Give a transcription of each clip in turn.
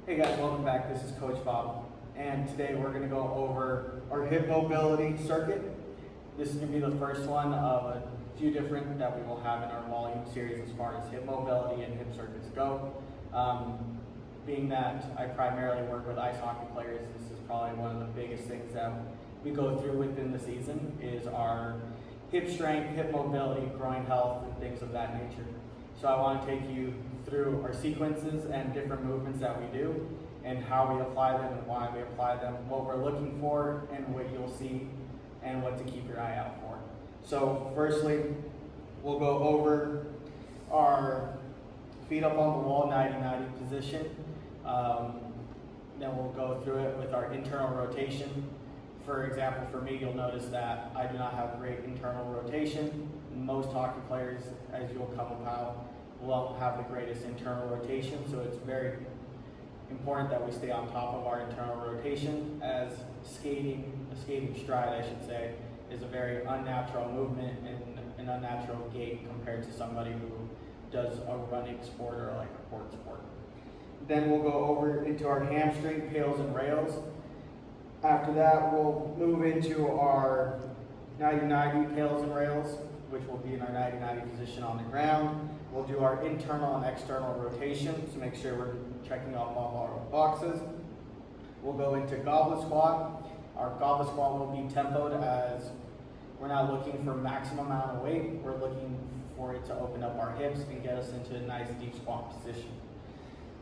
Hey guys, welcome back. This is Coach Bob, and today we're going to go over our hip mobility circuit. This is going to be the first one of a few different that we will have in our volume series as far as hip mobility and hip circuits go. Being that I primarily work with ice hockey players, this is probably one of the biggest things that we go through within the season is our hip strength, hip mobility, groin health, and things of that nature. So I want to take you through our sequences and different movements that we do and how we apply them and why we apply them, what we're looking for and what you'll see and what to keep your eye out for. So firstly, we'll go over our feet up on the wall 90-90 position. Then we'll go through it with our internal rotation. For example, for me, you'll notice that I do not have great internal rotation. Most hockey players, as you'll come about, won't have the greatest internal rotation, so it's very important that we stay on top of our internal rotation, as a skating stride, I should say, is a very unnatural movement and an unnatural gait compared to somebody who does a running sport or like a court sport. Then we'll go over into our hamstring, pails, and rails. After that, we'll move into our 90-90 pails and rails, which will be in our 90-90 position on the ground. We'll do our internal and external rotation to make sure we're checking off all our boxes. We'll go into goblet squat. Our goblet squat will be tempoed, as we're not looking for maximum amount of weight. We're looking for it to open up our hips and get us into a nice deep squat position.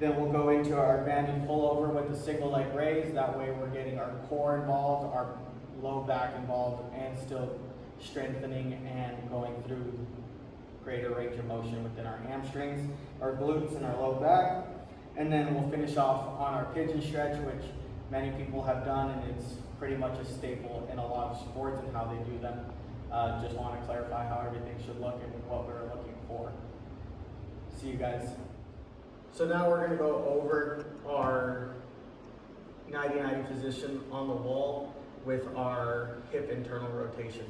Then we'll go into our banded pullover with the single leg raise. That way we're getting our core involved, our low back involved, and still strengthening and going through greater range of motion within our hamstrings, our glutes, and our low back. And then we'll finish off on our pigeon stretch, which many people have done, and it's pretty much a staple in a lot of sports and how they do them. Just want to clarify how everything should look and what we're looking for. See you guys. So now we're going to go over our 90-90 position on the wall with our hip internal rotation.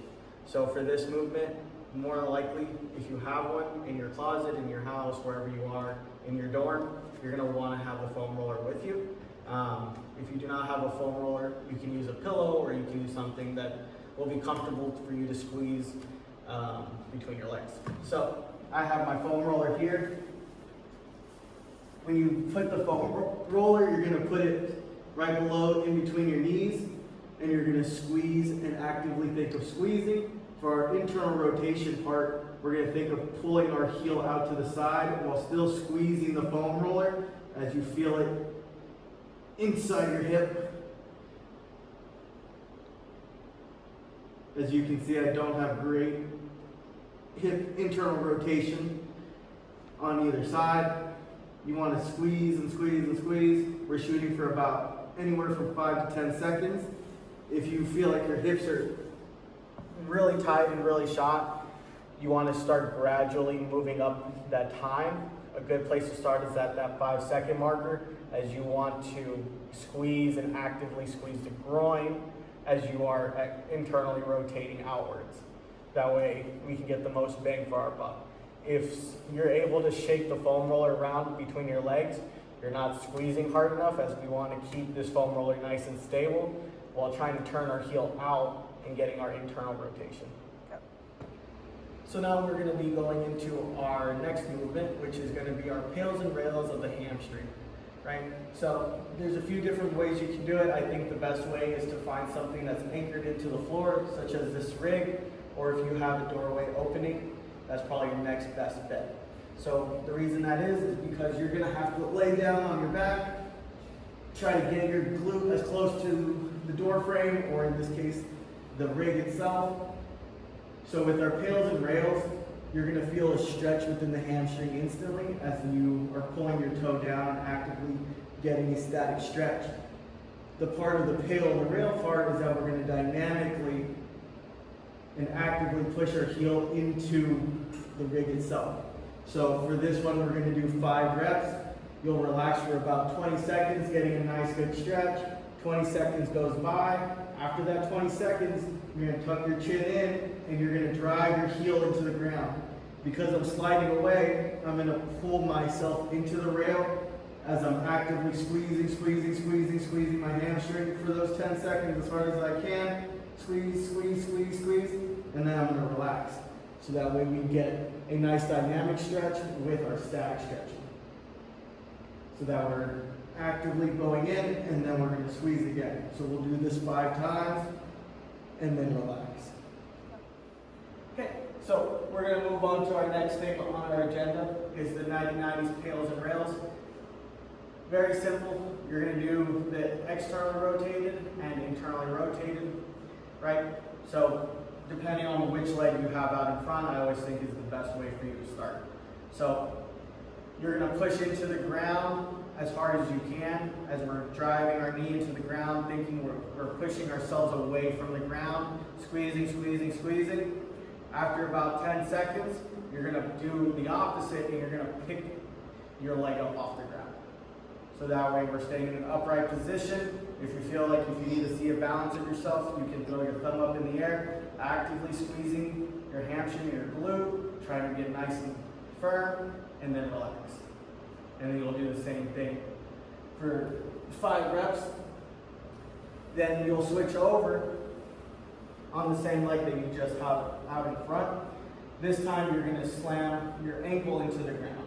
So for this movement, more than likely, if you have one in your closet, in your house, wherever you are, in your dorm, you're going to want to have the foam roller with you. If you do not have a foam roller, you can use a pillow or you can use something that will be comfortable for you to squeeze between your legs. So I have my foam roller here. When you put the foam roller, you're going to put it right below in between your knees, and you're going to squeeze and actively think of squeezing. For our internal rotation part, we're going to think of pulling our heel out to the side while still squeezing the foam roller as you feel it inside your hip. As you can see, I don't have great hip internal rotation on either side. You want to squeeze and squeeze and squeeze. We're shooting for about anywhere from 5 to 10 seconds. If you feel like your hips are really tight and really shot, you want to start gradually moving up that time. A good place to start is at that 5-second marker, as you want to squeeze and actively squeeze the groin as you are internally rotating outwards. That way we can get the most bang for our buck. If you're able to shake the foam roller around between your legs, you're not squeezing hard enough, as we want to keep this foam roller nice and stable while trying to turn our heel out and getting our internal rotation. Yep. So now we're going to be going into our next movement, which is going to be our pails and rails of the hamstring. Right? So there's a few different ways you can do it. I think the best way is to find something that's anchored into the floor, such as this rig, or if you have a doorway opening, that's probably your next best bet. So the reason that is because you're going to have to lay down on your back, try to get your glute as close to the door frame, or in this case, the rig itself. So with our pails and rails, you're going to feel a stretch within the hamstring instantly as you are pulling your toe down, actively getting a static stretch. The part of the pail and the rail part is that we're going to dynamically and actively push our heel into the rig itself. So for this one, we're going to do 5 reps. You'll relax for about 20 seconds, getting a nice good stretch. 20 seconds goes by. After that 20 seconds, you're going to tuck your chin in and you're going to drive your heel into the ground. Because I'm sliding away, I'm going to pull myself into the rail as I'm actively actively squeezing my hamstring for those 10 seconds as hard as I can. Squeeze, and then I'm gonna relax. So that way we get a nice dynamic stretch with our static stretching. So that we're actively going in, and then we're gonna squeeze again. So we'll do this 5 times, and then relax. Okay, so we're gonna move on to our next thing on our agenda, is the 90-90s pails and rails. Very simple. You're going to do the externally rotated and internally rotated, right? So depending on which leg you have out in front, I always think is the best way for you to start. So you're going to push into the ground as hard as you can as we're driving our knee into the ground, thinking we're pushing ourselves away from the ground, squeezing. After about 10 seconds, you're going to do the opposite, and you're going to pick your leg up off the ground. So that way we're staying in an upright position. If you feel like if you need to see a balance of yourself, you can throw your thumb up in the air, actively squeezing your hamstring and your glute, trying to get nice and firm, and then relax. And then you'll do the same thing for 5 reps. Then you'll switch over on the same leg that you just have out in front. This time you're going to slam your ankle into the ground.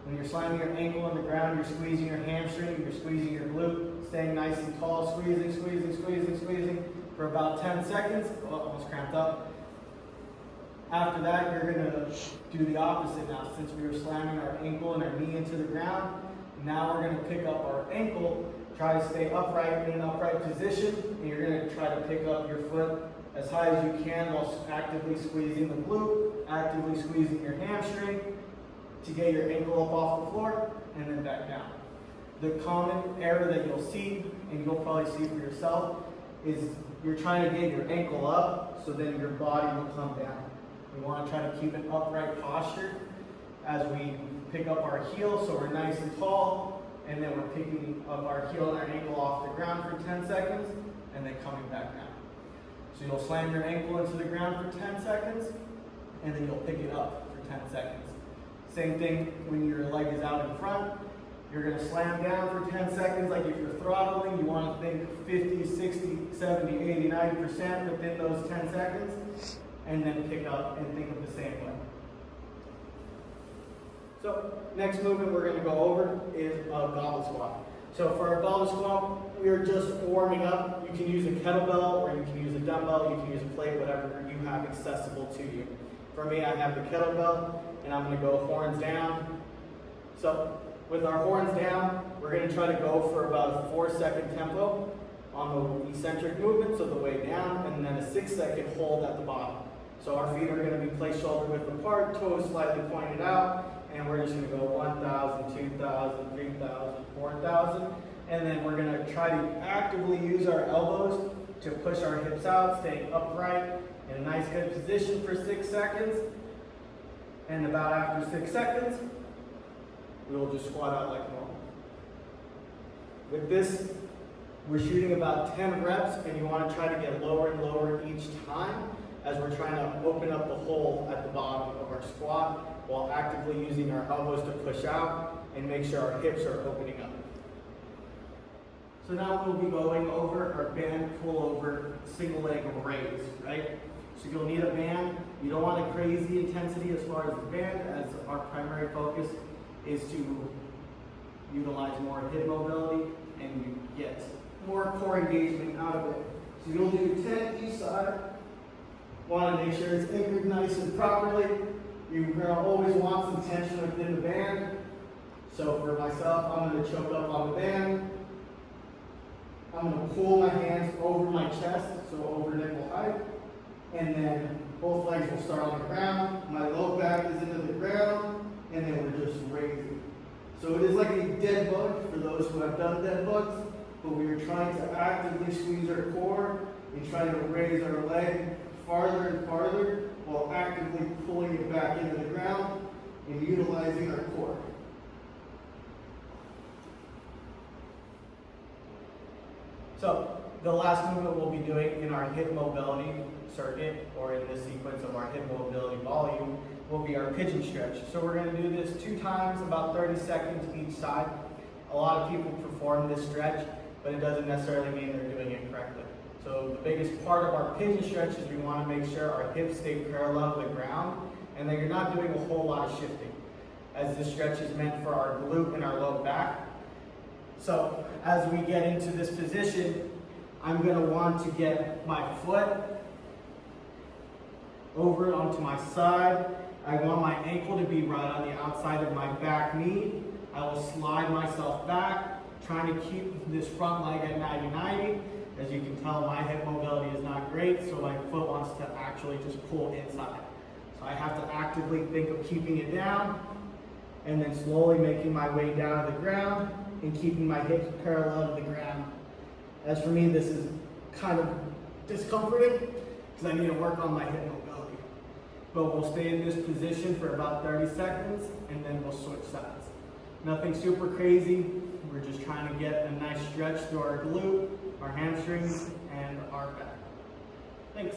When you're slamming your ankle on the ground, you're squeezing your hamstring, you're squeezing your glute, staying nice and tall, squeezing for about 10 seconds. Oh, almost cramped up. After that, you're going to do the opposite now. Since we were slamming our ankle and our knee into the ground, now we're going to pick up our ankle, try to stay upright in an upright position, and you're going to try to pick up your foot as high as you can while actively squeezing the glute, actively squeezing your hamstring to get your ankle up off the floor, and then back down. The common error that you'll see, and you'll probably see for yourself, is you're trying to get your ankle up, so then your body will come down. We want to try to keep an upright posture as we pick up our heel, so we're nice and tall, and then we're picking up our heel and our ankle off the ground for 10 seconds, and then coming back down. So you'll slam your ankle into the ground for 10 seconds, and then you'll pick it up for 10 seconds. Same thing when your leg is out in front. You're going to slam down for 10 seconds. Like if you're throttling, you want to think 50, 60, 70, 80, 90% within those 10 seconds. And then pick up and think of the same way. So next movement we're going to go over is a goblet squat. So for our goblet squat, we are just warming up. You can use a kettlebell or you can use a dumbbell. You can use a plate, whatever you have accessible to you. For me, I have the kettlebell, and I'm going to go horns down. So with our horns down, we're going to try to go for about a 4-second tempo on the eccentric movement, so the way down, and then a 6-second hold at the bottom. So our feet are going to be placed shoulder width apart, toes slightly pointed out, and we're just going to go 1,000, 2,000, 3,000, 4,000, and then we're going to try to actively use our elbows to push our hips out, staying upright in a nice good position for 6 seconds. And about after 6 seconds, we will just squat out like normal. With this, we're shooting about 10 reps, and you want to try to get lower and lower each time as we're trying to open up the hole at the bottom of our squat while actively using our elbows to push out and make sure our hips are opening up. So now we'll be going over our band pullover single leg raise, right? So you'll need a band. You don't want a crazy intensity as far as the band, as our primary focus is to utilize more hip mobility and you get more core engagement out of it. So you'll do 10 each side. Want to make sure it's anchored nice and properly. You're going to always want some tension within the band. So for myself, I'm going to choke up on the band. I'm going to pull my hands over my chest, so over nipple height. And then both legs will start on the ground. My low back is into the ground, and then we're just raising. So it is like a dead bug for those who have done dead bugs, but we are trying to actively squeeze our core and try to raise our leg farther and farther while actively pulling it back into the ground and utilizing our core. So the last movement we'll be doing in our hip mobility circuit, or in this sequence of our hip mobility volume, will be our pigeon stretch. So we're going to do this 2 times, about 30 seconds each side. A lot of people perform this stretch, but it doesn't necessarily mean they're doing it correctly. So the biggest part of our pigeon stretch is we want to make sure our hips stay parallel to the ground and that you're not doing a whole lot of shifting, as this stretch is meant for our glute and our low back. So as we get into this position, I'm going to want to get my foot over onto my side. I want my ankle to be right on the outside of my back knee. I will slide myself back, trying to keep this front leg at 90-90. As you can tell, my hip mobility is not great, so my foot wants to actually just pull inside. So I have to actively think of keeping it down, and then slowly making my way down to the ground and keeping my hips parallel to the ground. As for me, this is kind of discomforting because I need to work on my hip mobility. But we'll stay in this position for about 30 seconds and then we'll switch sides. Nothing super crazy. We're just trying to get a nice stretch through our glute, our hamstrings, and our back. Thanks.